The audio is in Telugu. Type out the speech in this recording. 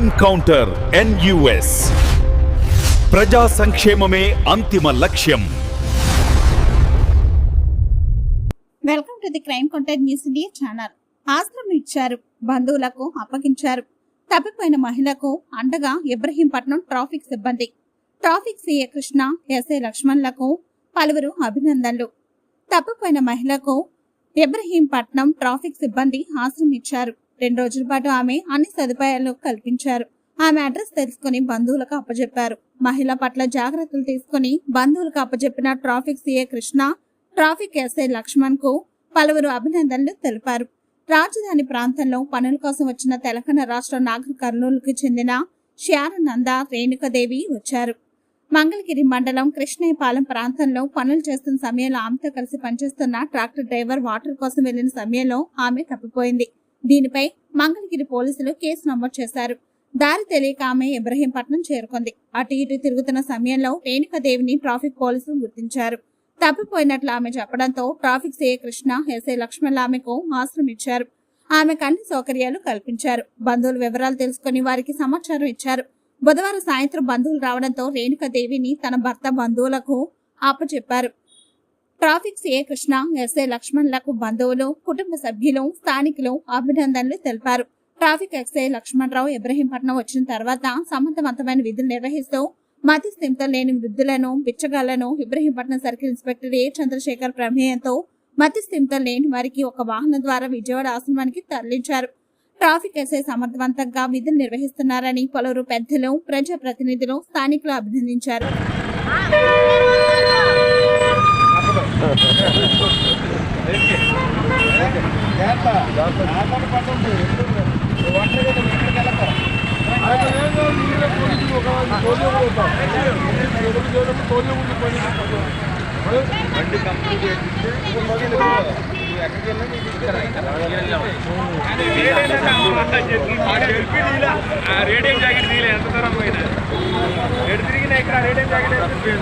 ఎన్కౌంటర్ NUS ప్రజా సంక్షేమమే అంతిమ లక్ష్యం. Welcome to the crime counter news India channel. ఆశ్రమం ఇచ్చారు, బంధువులకు అప్పగించారు. తప్పిపోయిన మహిళకు అండగా ఇబ్రహీంపట్నం ట్రాఫిక్ సిబ్బంది. ట్రాఫిక్ సిఏ కృష్ణ, ఎస్ఐ లక్ష్మణ్లకు పలువురు అభినందనలు. తప్పిపోయిన మహిళకు ఇబ్రహీంపట్నం ట్రాఫిక్ సిబ్బంది ఆశ్రమం ఇచ్చారు. 2 రోజుల పాటు ఆమె అన్ని సదుపాయాలు కల్పించారు. ఆమె అడ్రస్ తెలుసుకుని బంధువులకు అప్పజెప్పారు. మహిళ పట్ల జాగ్రత్తలు తీసుకుని బంధువులకు అప్పజెప్పిన traffic CA Krishna, traffic SI Lakshman కు పలువురు అభినందనలు తెలిపారు. రాజధాని ప్రాంతంలో పనుల కోసం వచ్చిన తెలంగాణ రాష్ట్ర నాగర్ కర్నూలుకు చెందిన శ్యారనంద రేణుకదేవి వచ్చారు. మంగళగిరి మండలం కృష్ణయ్యపాలెం ప్రాంతంలో పనులు చేస్తున్న సమయంలో ఆమెతో కలిసి పనిచేస్తున్న ట్రాక్టర్ డ్రైవర్ వాటర్ కోసం వెళ్లిన సమయంలో ఆమె తప్పిపోయింది. దీనిపై మంగళగిరి పోలీసులు కేసు నమోదు చేశారు. దారి తెలియక ఆమె ఇబ్రహీంపట్నం చేరుకుంది. అటు ఇటు తిరుగుతున్న సమయంలో రేణుకదేవిని ట్రాఫిక్ పోలీసులు గుర్తించారు. తప్పిపోయినట్లు ఆమె చెప్పడంతో traffic CI Krishna, SI Laxman ఆమెకు ఆశ్రమం ఇచ్చారు. ఆమెకు అన్ని సౌకర్యాలు కల్పించారు. బంధువుల వివరాలు తెలుసుకుని వారికి సమాచారం ఇచ్చారు. బుధవారం సాయంత్రం బంధువులు రావడంతో రేణుకదేవిని తన భర్త బంధువులకు అప్పచెప్పారు. ట్రాఫిక్ సిఐ కృష్ణ, ఎస్ఐ లక్ష్మణ్లకు బంధువులు, కుటుంబ సభ్యులు, స్థానికులు అభినందనలు తెలిపారు. ట్రాఫిక్ ఎస్ఐ లక్ష్మణరావు ఇబ్రహీంపట్నం వచ్చిన తర్వాత సమర్థవంతమైన విధులు నిర్వహిస్తూ మతి స్థిమితం లేని వృద్ధులను, బిచ్చగాళ్లను ఇబ్రహీంపట్నం సర్కిల్ ఇన్స్పెక్టర్ ఏ చంద్రశేఖర్ ప్రమేయంతో మతి స్థిమితం లేని వారికి ఒక వాహనం ద్వారా విజయవాడ ఆశ్రమానికి తరలించారు. ట్రాఫిక్ ఎస్ఐ సమర్థవంతంగా విధులు నిర్వహిస్తున్నారని పలువురు పెద్దలు, ప్రజాప్రతినిధులు, స్థానికులు అభినందించారు. రేడియం జాకెట్ తీయలే, ఎంత దూరం పోయినా ఎడు తిరిగినా ఇక్కడ రేడియం జాకెట్ చెప్పండి.